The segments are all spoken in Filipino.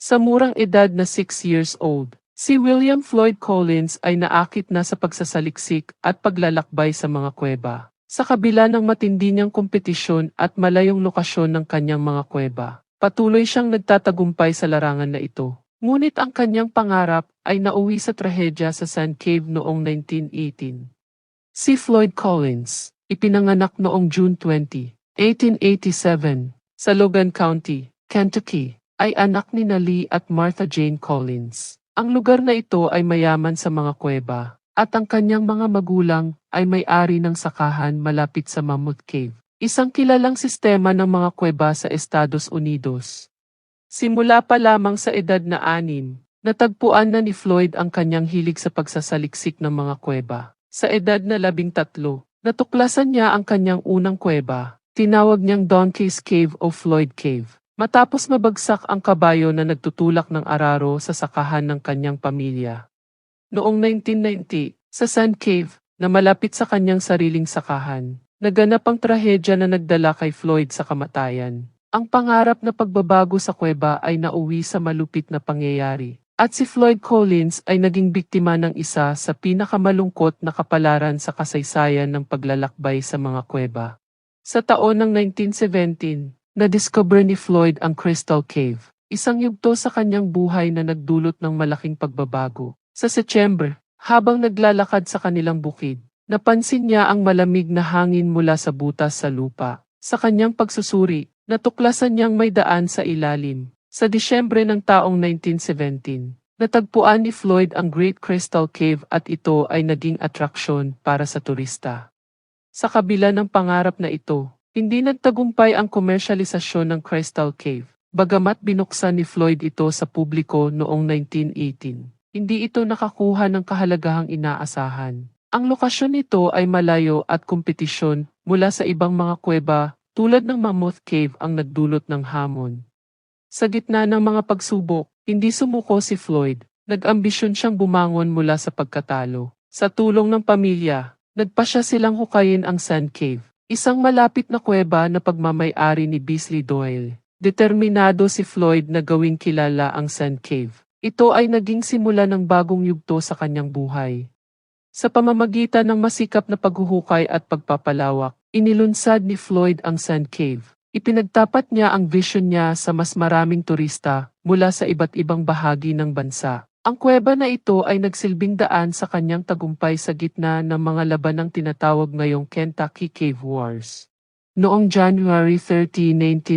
Sa murang edad na 6 years old, si William Floyd Collins ay naakit na sa pagsasaliksik at paglalakbay sa mga kuweba. Sa kabila ng matindi niyang kompetisyon at malayong lokasyon ng kanyang mga kuweba, patuloy siyang nagtatagumpay sa larangan na ito. Ngunit ang kanyang pangarap ay nauwi sa trahedya sa Sand Cave noong 1918. Si Floyd Collins, ipinanganak noong June 20, 1887, sa Logan County, Kentucky, ay anak ni Lee at Martha Jane Collins. Ang lugar na ito ay mayaman sa mga kuweba, at ang kanyang mga magulang ay may-ari ng sakahan malapit sa Mammoth Cave, isang kilalang sistema ng mga kuweba sa Estados Unidos. Simula pa lamang sa edad na 6, natagpuan na ni Floyd ang kanyang hilig sa pagsasaliksik ng mga kuweba. Sa edad na 13, natuklasan niya ang kanyang unang kuweba, tinawag niyang Donkey's Cave o Floyd Cave. Matapos mabagsak ang kabayo na nagtutulak ng araro sa sakahan ng kanyang pamilya. Noong 1990, sa Sand Cave, na malapit sa kanyang sariling sakahan, naganap ang trahedya na nagdala kay Floyd sa kamatayan. Ang pangarap na pagbabago sa kuweba ay nauwi sa malupit na pangyayari, at si Floyd Collins ay naging biktima ng isa sa pinakamalungkot na kapalaran sa kasaysayan ng paglalakbay sa mga kuweba. Sa taon ng 1917, na-discover ni Floyd ang Crystal Cave, isang yugto sa kanyang buhay na nagdulot ng malaking pagbabago. Sa September, habang naglalakad sa kanilang bukid, napansin niya ang malamig na hangin mula sa butas sa lupa. Sa kanyang pagsusuri, natuklasan niyang may daan sa ilalim. Sa Disyembre ng taong 1917, natagpuan ni Floyd ang Great Crystal Cave at ito ay naging atraksyon para sa turista. Sa kabila ng pangarap na ito, hindi nagtagumpay ang komersyalisasyon ng Crystal Cave, bagamat binuksan ni Floyd ito sa publiko noong 1918. Hindi ito nakakuha ng kahalagahang inaasahan. Ang lokasyon nito ay malayo at kompetisyon mula sa ibang mga kuweba tulad ng Mammoth Cave ang nagdulot ng hamon. Sa gitna ng mga pagsubok, hindi sumuko si Floyd. Nag-ambisyon siyang bumangon mula sa pagkatalo. Sa tulong ng pamilya, nagpasya silang hukayin ang Sand Cave, isang malapit na kuweba na pagmamay-ari ni Beasley Doyle. Determinado si Floyd na gawing kilala ang Sand Cave. Ito ay naging simula ng bagong yugto sa kanyang buhay. Sa pamamagitan ng masikap na paghuhukay at pagpapalawak, inilunsad ni Floyd ang Sand Cave. Ipinagtapat niya ang vision niya sa mas maraming turista mula sa iba't ibang bahagi ng bansa. Ang kuweba na ito ay nagsilbing daan sa kanyang tagumpay sa gitna ng mga labanang tinatawag ngayong Kentucky Cave Wars. Noong January 30,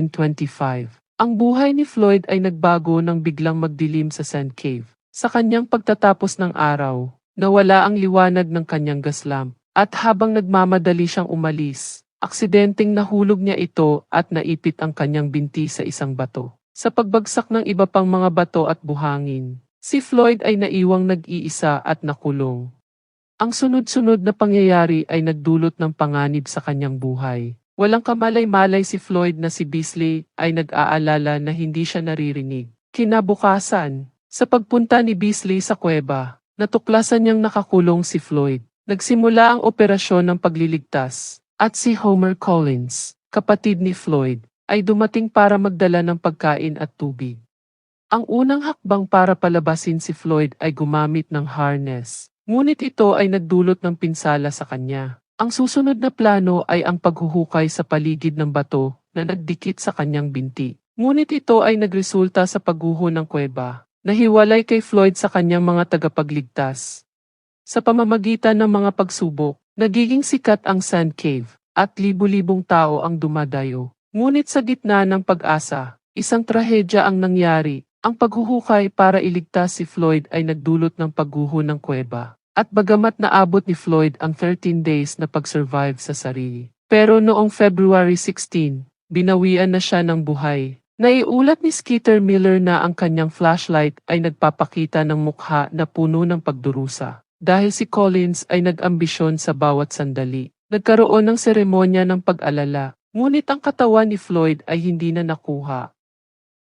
1925, ang buhay ni Floyd ay nagbago nang biglang magdilim sa Sand Cave. Sa kanyang pagtatapos ng araw, nawala ang liwanag ng kanyang gas lamp, at habang nagmamadali siyang umalis, aksidenteng nahulog niya ito at naipit ang kanyang binti sa isang bato. Sa pagbagsak ng iba pang mga bato at buhangin, si Floyd ay naiwang nag-iisa at nakulong. Ang sunod-sunod na pangyayari ay nagdulot ng panganib sa kanyang buhay. Walang kamalay-malay si Floyd na si Beasley ay nag-aalala na hindi siya naririnig. Kinabukasan, sa pagpunta ni Beasley sa kuweba, natuklasan niyang nakakulong si Floyd. Nagsimula ang operasyon ng pagliligtas, at si Homer Collins, kapatid ni Floyd, ay dumating para magdala ng pagkain at tubig. Ang unang hakbang para palabasin si Floyd ay gumamit ng harness, ngunit ito ay nagdulot ng pinsala sa kanya. Ang susunod na plano ay ang paghuhukay sa paligid ng bato na nagdikit sa kanyang binti. Ngunit ito ay nagresulta sa pagguho ng kuweba, na hiwalay kay Floyd sa kanyang mga tagapagligtas. Sa pamamagitan ng mga pagsubok, nagiging sikat ang Sand Cave, at libu-libong tao ang dumadayo. Ngunit sa gitna ng pag-asa, isang trahedya ang nangyari. Ang paghuhukay para iligtas si Floyd ay nagdulot ng pagguho ng kuweba. At bagamat naabot ni Floyd ang 13 days na pag-survive sa sarili. Pero noong February 16, binawian na siya ng buhay. Naiulat ni Skeeter Miller na ang kanyang flashlight ay nagpapakita ng mukha na puno ng pagdurusa. Dahil si Collins ay nag-ambisyon sa bawat sandali. Nagkaroon ng seremonya ng pag-alala. Ngunit ang katawan ni Floyd ay hindi na nakuha.